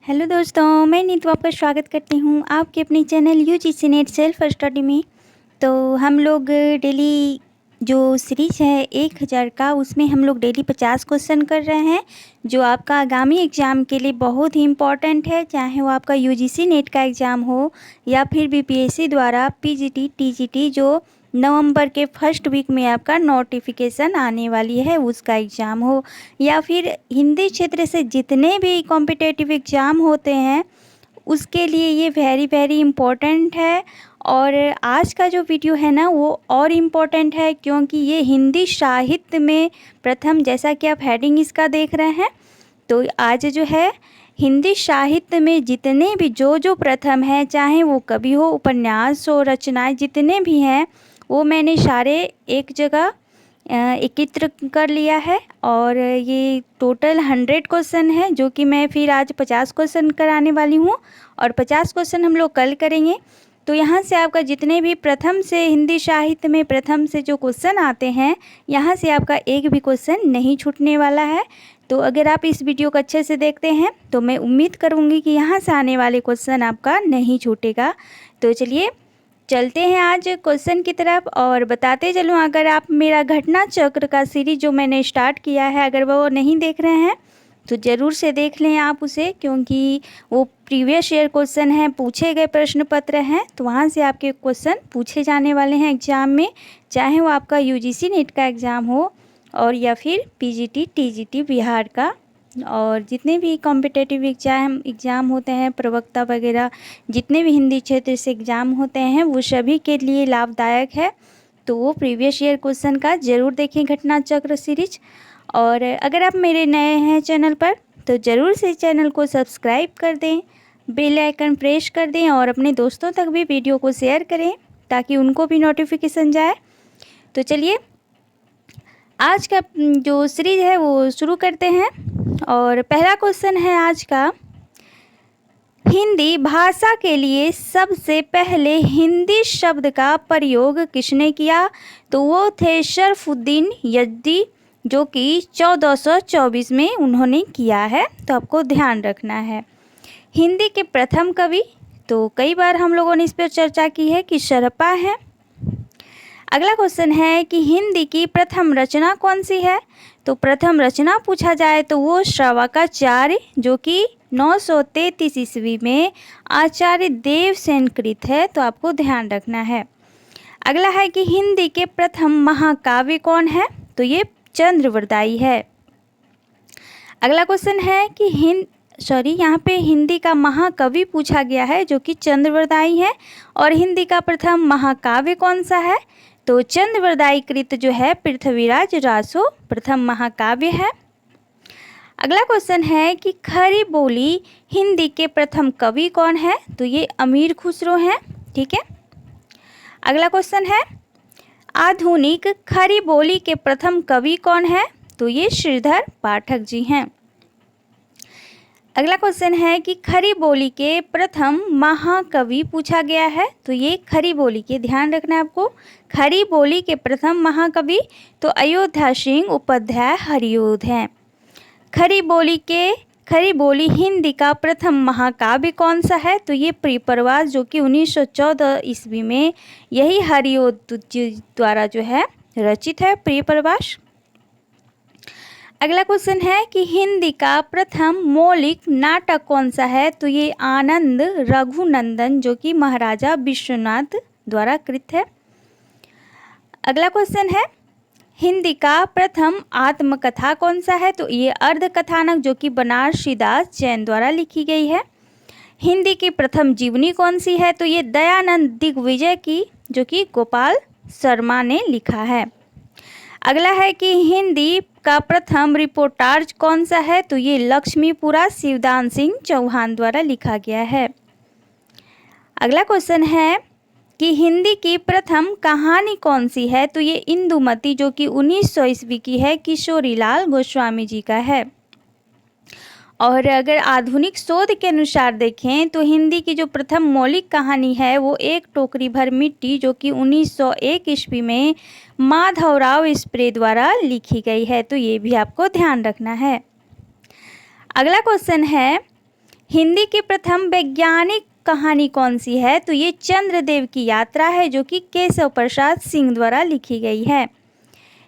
Hello दोस्तों, मैं नीतू आपका स्वागत करती हूँ आपके अपने channel UGC net self study में। तो हम लोग डेली जो सीरीज़ है 1000 का, उसमें हम लोग डेली 50 क्वेश्चन कर रहे हैं जो आपका आगामी एग्ज़ाम के लिए बहुत ही इम्पॉर्टेंट है। चाहे वो आपका यूजीसी नेट का एग्ज़ाम हो या फिर बीपीएससी द्वारा पीजीटी टीजीटी जो नवंबर के फर्स्ट वीक में आपका नोटिफिकेशन आने वाली है उसका एग्ज़ाम हो, या फिर हिंदी क्षेत्र से जितने भी कॉम्पिटिटिव एग्ज़ाम होते हैं उसके लिए ये वेरी वेरी इम्पोर्टेंट है। और आज का जो वीडियो है ना वो और इम्पोर्टेंट है क्योंकि ये हिंदी साहित्य में प्रथम, जैसा कि आप हेडिंग इसका देख रहे हैं, तो आज जो है हिंदी साहित्य में जितने भी जो प्रथम है, चाहे वो कवि हो, उपन्यास हो, रचनाएं जितने भी हैं, वो मैंने सारे एक जगह एकत्र कर लिया है। और ये टोटल 100 क्वेश्चन है जो कि मैं फिर आज 50 क्वेश्चन कराने वाली हूँ और 50 क्वेश्चन हम लोग कल करेंगे। तो यहाँ से आपका जितने भी प्रथम से हिंदी साहित्य में प्रथम से जो क्वेश्चन आते हैं, यहाँ से आपका एक भी क्वेश्चन नहीं छूटने वाला है। तो अगर आप इस वीडियो को अच्छे से देखते हैं तो मैं उम्मीद करूँगी कि यहाँ से आने वाले क्वेश्चन आपका नहीं छूटेगा। तो चलिए चलते हैं आज क्वेश्चन की तरफ और बताते चलूँ। अगर आप मेरा घटना चक्र का सीरीज जो मैंने स्टार्ट किया है, अगर वो नहीं देख रहे हैं तो ज़रूर से देख लें आप उसे, क्योंकि वो प्रीवियस ईयर क्वेश्चन हैं, पूछे गए प्रश्न पत्र हैं, तो वहाँ से आपके क्वेश्चन पूछे जाने वाले हैं एग्ज़ाम में, चाहे वो आपका यूजीसी नेट का एग्ज़ाम हो और या फिर पीजीटी टीजीटी बिहार का। और जितने भी कॉम्पिटिटिव एग्ज़ाम होते हैं, प्रवक्ता वगैरह जितने भी हिंदी क्षेत्र से एग्ज़ाम होते हैं, वो सभी के लिए लाभदायक है। तो वो प्रीवियस ईयर क्वेश्चन का ज़रूर देखें घटना चक्र सीरीज। और अगर आप मेरे नए हैं चैनल पर तो ज़रूर से चैनल को सब्सक्राइब कर दें, बेल आइकन प्रेस कर दें और अपने दोस्तों तक भी वीडियो को शेयर करें ताकि उनको भी नोटिफिकेशन जाए। तो चलिए आज का जो सीरीज है वो शुरू करते हैं। और पहला क्वेश्चन है आज का, हिंदी भाषा के लिए सबसे पहले हिंदी शब्द का प्रयोग किसने किया? तो वो थे शरफुद्दीन यज़दी, जो कि 1424 में उन्होंने किया है। तो आपको ध्यान रखना है। हिंदी के प्रथम कवि, तो कई बार हम लोगों ने इस पर चर्चा की है कि शरपा है। अगला क्वेश्चन है कि हिंदी की प्रथम रचना कौन सी है? तो प्रथम रचना पूछा जाए तो वो श्रावकाचार्य, जो कि 933 ईस्वी में आचार्य देवसेन कृत है। तो आपको ध्यान रखना है। अगला है कि हिंदी के प्रथम महाकाव्य कौन है? तो ये चंद्रवरदाई है। अगला क्वेश्चन है कि यहाँ पे हिंदी का महाकवि पूछा गया है जो कि चंद्रवरदाई है, और हिंदी का प्रथम महाकाव्य कौन सा है? तो चंद्रवरदाई कृत जो है पृथ्वीराज रासो प्रथम महाकाव्य है। अगला क्वेश्चन है कि खरी बोली हिंदी के प्रथम कवि कौन है? तो ये अमीर खुसरो हैं। ठीक है। अगला क्वेश्चन है, आधुनिक खरी बोली के प्रथम कवि कौन है? तो ये श्रीधर पाठक जी हैं। अगला क्वेश्चन है कि खरी बोली के प्रथम महाकवि पूछा गया है। तो ये खरी बोली के, ध्यान रखना है आपको, खरी बोली के प्रथम महाकवि तो अयोध्या सिंह उपाध्याय हरिऔध हैं। खरी बोली हिंदी का प्रथम महाकाव्य कौन सा है? तो ये प्रियप्रवास, जो कि 1914 ईस्वी में यही हरिऔध जी द्वारा जो है रचित है, प्रियप्रवास। अगला क्वेश्चन है कि हिंदी का प्रथम मौलिक नाटक कौन सा है? तो ये आनंद रघुनंदन, जो कि महाराजा विश्वनाथ द्वारा कृत है। अगला क्वेश्चन है, हिंदी का प्रथम आत्मकथा कौन सा है? तो ये अर्धकथानक, जो कि बनारसीदास जैन द्वारा लिखी गई है। हिंदी की प्रथम जीवनी कौन सी है? तो ये दयानंद दिग्विजय की, जो कि गोपाल शर्मा ने लिखा है। अगला है कि हिंदी का प्रथम रिपोर्टाज कौन सा है? तो ये लक्ष्मीपुरा शिवदान सिंह चौहान द्वारा लिखा गया है। अगला क्वेश्चन है कि हिंदी की प्रथम कहानी कौन सी है? तो ये इंदुमती, जो कि 1900 ईस्वी की है, किशोरीलाल गोस्वामी जी का है। और अगर आधुनिक शोध के अनुसार देखें तो हिंदी की जो प्रथम मौलिक कहानी है वो एक टोकरी भर मिट्टी, जो कि 1901 ईस्वी में माधवराव स्प्रे द्वारा लिखी गई है। तो ये भी आपको ध्यान रखना है। अगला क्वेश्चन है, हिंदी की प्रथम वैज्ञानिक कहानी कौन सी है? तो ये चंद्रदेव की यात्रा है, जो कि केशव प्रसाद सिंह द्वारा लिखी गई है।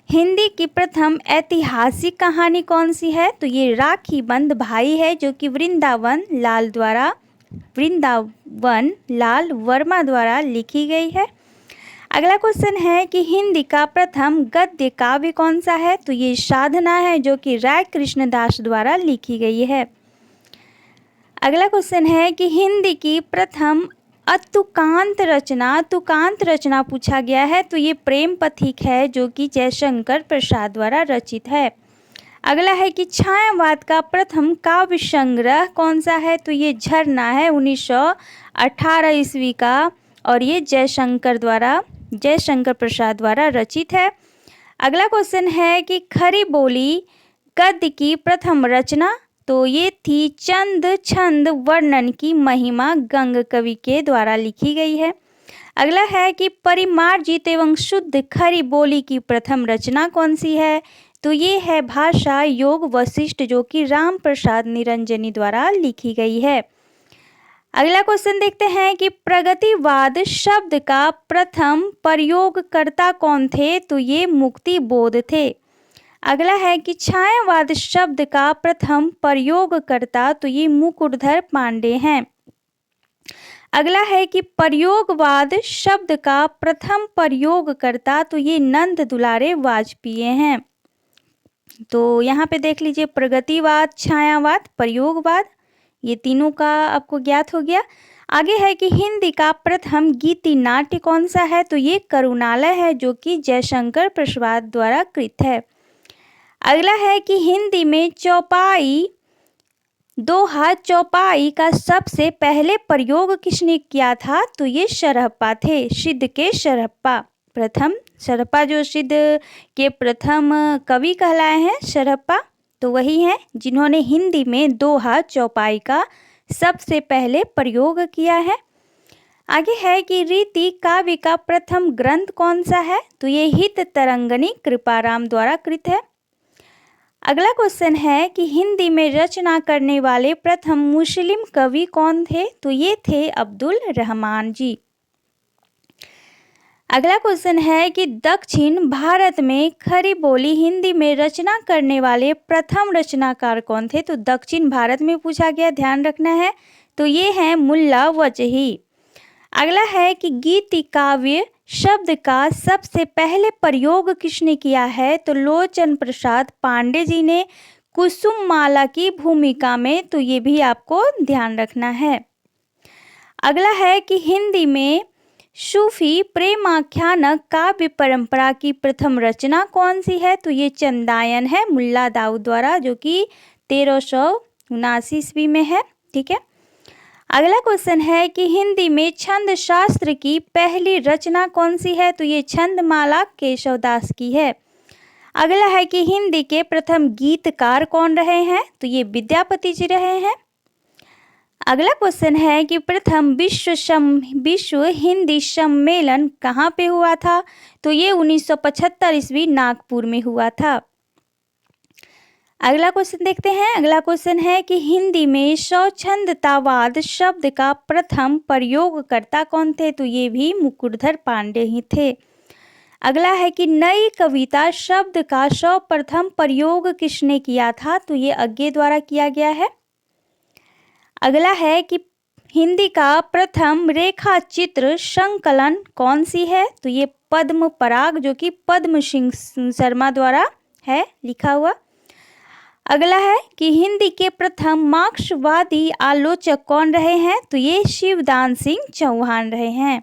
हिंदी की प्रथम ऐतिहासिक कहानी कौन सी है? तो ये राखी बंध भाई है, जो कि वृंदावन लाल वर्मा द्वारा लिखी गई है। अगला क्वेश्चन है कि हिंदी का प्रथम गद्य काव्य कौन सा है? तो ये साधना है, जो कि राय कृष्णदास द्वारा लिखी गई है। अगला क्वेश्चन है कि हिंदी की प्रथम तुकांत रचना पूछा गया है, तो ये प्रेम पथिक है, जो कि जयशंकर प्रसाद द्वारा रचित है। अगला है कि छायावाद का प्रथम काव्य संग्रह कौन सा है? तो ये झरना है, 1918 ईस्वी का, और ये जयशंकर प्रसाद द्वारा रचित है। अगला क्वेश्चन है कि खरी बोली गद्य की प्रथम रचना, तो ये थी चंद छंद वर्णन की महिमा गंग कवि के द्वारा लिखी गई है। अगला है कि परिमार्जित एवं शुद्ध खरी बोली की प्रथम रचना कौन सी है? तो ये है भाषा योग वशिष्ठ, जो कि राम प्रसाद निरंजनी द्वारा लिखी गई है। अगला क्वेश्चन देखते हैं कि प्रगतिवाद शब्द का प्रथम प्रयोगकर्ता कौन थे? तो ये मुक्ति बोध थे। अगला है कि छायावाद शब्द का प्रथम प्रयोगकर्ता, तो ये मुकुटधर पांडे हैं। अगला है कि प्रयोगवाद शब्द का प्रथम प्रयोगकर्ता, तो ये नंद दुलारे वाजपेयी हैं। तो यहाँ पे देख लीजिए, प्रगतिवाद, छायावाद, प्रयोगवाद, ये तीनों का आपको ज्ञात हो गया। आगे है कि हिंदी का प्रथम गीति नाट्य कौन सा है? तो ये करुणालय है, जो कि जयशंकर प्रसाद द्वारा कृत है। अगला है कि हिंदी में दोहा चौपाई का सबसे पहले प्रयोग किसने किया था? तो ये शरहप्पा थे, सिद्ध के शरहप्पा। शरहप्पा जो सिद्ध के प्रथम कवि कहलाए हैं, शरहप्पा, तो वही हैं जिन्होंने हिंदी में दोहा चौपाई का सबसे पहले प्रयोग किया है। आगे है कि रीति काव्य का प्रथम ग्रंथ कौन सा है? तो ये हित तरंगिणी कृपाराम द्वारा कृत है। अगला क्वेश्चन है कि हिंदी में रचना करने वाले प्रथम मुस्लिम कवि कौन थे? तो ये थे अब्दुल रहमान जी। अगला क्वेश्चन है कि दक्षिण भारत में खरी बोली हिंदी में रचना करने वाले प्रथम रचनाकार कौन थे? तो दक्षिण भारत में पूछा गया, ध्यान रखना है। तो ये हैं मुल्ला वजही। अगला है कि गीति काव्य शब्द का सबसे पहले प्रयोग किसने किया है? तो लोचन प्रसाद पांडे जी ने कुसुम माला की भूमिका में, तो ये भी आपको ध्यान रखना है। अगला है कि हिंदी में सूफी प्रेमाख्यानक काव्य परंपरा की प्रथम रचना कौन सी है? तो ये चंदायन है, मुल्ला दाऊद द्वारा, जो कि 1379 ईस्वी में है। ठीक है। अगला क्वेश्चन है कि हिंदी में छंद शास्त्र की पहली रचना कौन सी है? तो ये छंदमाला केशवदास की है। अगला है कि हिंदी के प्रथम गीतकार कौन रहे हैं? तो ये विद्यापति जी रहे हैं। अगला क्वेश्चन है कि प्रथम विश्व हिंदी सम्मेलन कहाँ पे हुआ था? तो ये 1975 ईस्वी नागपुर में हुआ था। अगला क्वेश्चन देखते हैं। अगला क्वेश्चन है कि हिंदी में स्वच्छंदतावाद शब्द का प्रथम प्रयोगकर्ता कौन थे? तो ये भी मुकुटधर पांडे ही थे। अगला है कि नई कविता शब्द का सर्वप्रथम प्रयोग किसने किया था? तो ये अज्ञे द्वारा किया गया है। अगला है कि हिंदी का प्रथम रेखा चित्र संकलन कौन सी है? तो ये पद्म पराग, जो कि पद्म सिंह शर्मा द्वारा है लिखा हुआ। अगला है कि हिंदी के प्रथम मार्क्सवादी आलोचक कौन रहे हैं? तो ये शिवदान सिंह चौहान रहे हैं।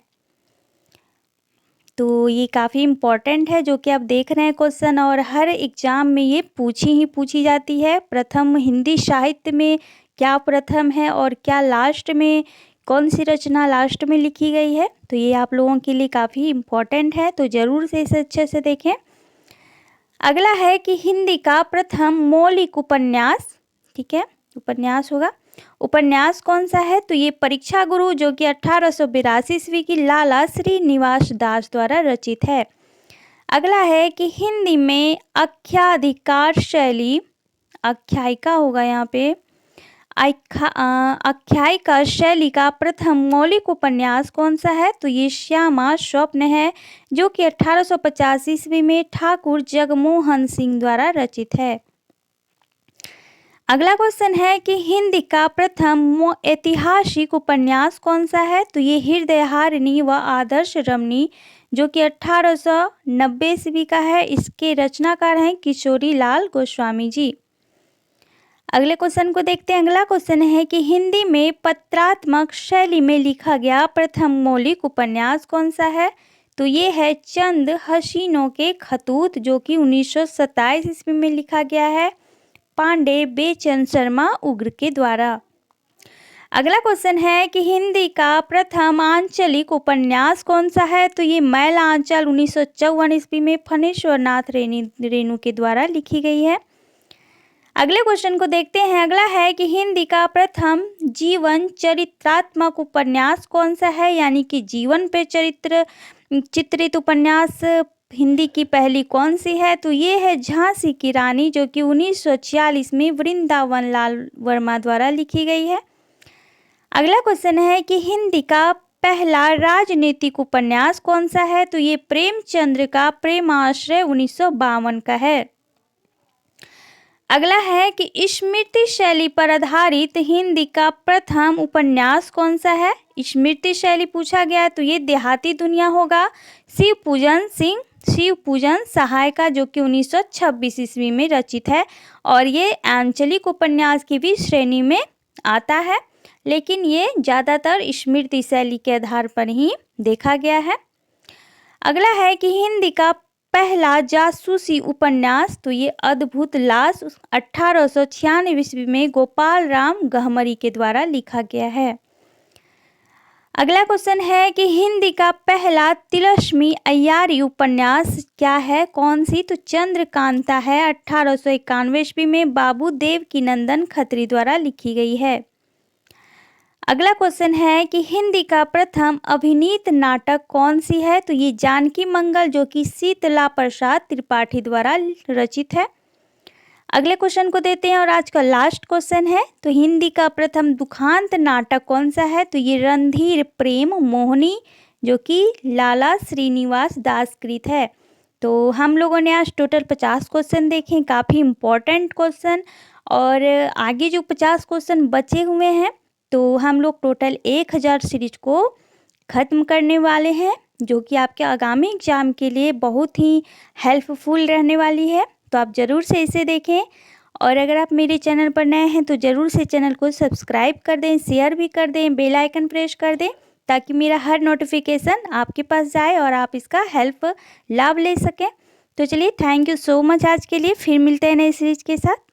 तो ये काफ़ी इम्पोर्टेंट है, जो कि आप देख रहे हैं क्वेश्चन, और हर एग्जाम में ये पूछी जाती है। प्रथम हिंदी साहित्य में क्या प्रथम है और क्या लास्ट में, कौन सी रचना लास्ट में लिखी गई है, तो ये आप लोगों के लिए काफ़ी इम्पोर्टेंट है, तो ज़रूर से इसे अच्छे से देखें। अगला है कि हिंदी का प्रथम मौलिक उपन्यास, ठीक है, उपन्यास होगा, उपन्यास कौन सा है? तो ये परीक्षा गुरु, जो कि 1882 ईस्वी की लाला श्रीनिवास दास द्वारा रचित है। अगला है कि हिंदी में आख्याधिकार शैली, आख्यायिका होगा यहाँ पे, आख्यायिका शैली का प्रथम मौलिक उपन्यास कौन सा है? तो ये श्यामा स्वप्न है, जो कि 1850 ईस्वी में ठाकुर जगमोहन सिंह द्वारा रचित है। अगला क्वेश्चन है कि हिंदी का प्रथम ऐतिहासिक उपन्यास कौन सा है? तो ये हृदयहारिणी व आदर्श रमणी, जो कि 1890 ईस्वी का है। इसके रचनाकार हैं किशोरी लाल गोस्वामी जी। अगले क्वेश्चन को देखते हैं। अगला क्वेश्चन है कि हिंदी में पत्रात्मक शैली में लिखा गया प्रथम मौलिक उपन्यास कौन सा है? तो ये है चंद हसीनों के खतूत, जो कि 1927 ईस्वी में लिखा गया है पांडे बेचन शर्मा उग्र के द्वारा। अगला क्वेश्चन है कि हिंदी का प्रथम आंचलिक उपन्यास कौन सा है? तो ये मैला आंचल 1954 ईस्वी में फणेश्वर नाथ रेणु के द्वारा लिखी गई है। अगले क्वेश्चन को देखते हैं। अगला है कि हिंदी का प्रथम जीवन चरित्रात्मक उपन्यास कौन सा है? यानी कि जीवन पे चित्रित उपन्यास हिंदी की पहली कौन सी है? तो ये है झांसी की रानी, जो कि 1946 में वृंदावन लाल वर्मा द्वारा लिखी गई है। अगला क्वेश्चन है कि हिंदी का पहला राजनीतिक उपन्यास कौन सा है? तो ये प्रेमचंद्र का प्रेमाश्रय 1952 का है। अगला है कि स्मृति शैली पर आधारित हिंदी का प्रथम उपन्यास कौन सा है? स्मृति शैली पूछा गया है तो ये देहाती दुनिया होगा, शिव पूजन सहाय का, जो कि 1926 ईस्वी में रचित है और ये आंचलिक उपन्यास की भी श्रेणी में आता है, लेकिन ये ज़्यादातर स्मृति शैली के आधार पर ही देखा गया है। अगला है कि हिंदी का पहला जासूसी उपन्यास, तो ये अद्भुत लाश 1896 ईस्वी में गोपाल राम गहमरी के द्वारा लिखा गया है। अगला क्वेश्चन है कि हिंदी का पहला तिलस्मी अय्यारी उपन्यास क्या है, कौन सी? तो चंद्रकांता है, 1891 ईस्वी में बाबू देवकीनंदन खत्री द्वारा लिखी गई है। अगला क्वेश्चन है कि हिंदी का प्रथम अभिनीत नाटक कौन सी है? तो ये जानकी मंगल, जो कि शीतला प्रसाद त्रिपाठी द्वारा रचित है। अगले क्वेश्चन को देते हैं और आज का लास्ट क्वेश्चन है, तो हिंदी का प्रथम दुखांत नाटक कौन सा है? तो ये रणधीर प्रेम मोहिनी, जो कि लाला श्रीनिवास दास कृत है। तो हम लोगों ने आज टोटल 50 क्वेश्चन देखे, काफ़ी इम्पोर्टेंट क्वेश्चन, और आगे जो 50 क्वेश्चन बचे हुए हैं तो हम लोग टोटल 1000 सीरीज को ख़त्म करने वाले हैं, जो कि आपके आगामी एग्ज़ाम के लिए बहुत ही हेल्पफुल रहने वाली है। तो आप ज़रूर से इसे देखें, और अगर आप मेरे चैनल पर नए हैं तो ज़रूर से चैनल को सब्सक्राइब कर दें, शेयर भी कर दें, बेल आइकन प्रेस कर दें, ताकि मेरा हर नोटिफिकेशन आपके पास जाए और आप इसका लाभ ले सकें। तो चलिए, थैंक यू सो मच आज के लिए। फिर मिलते हैं नई सीरीज के साथ।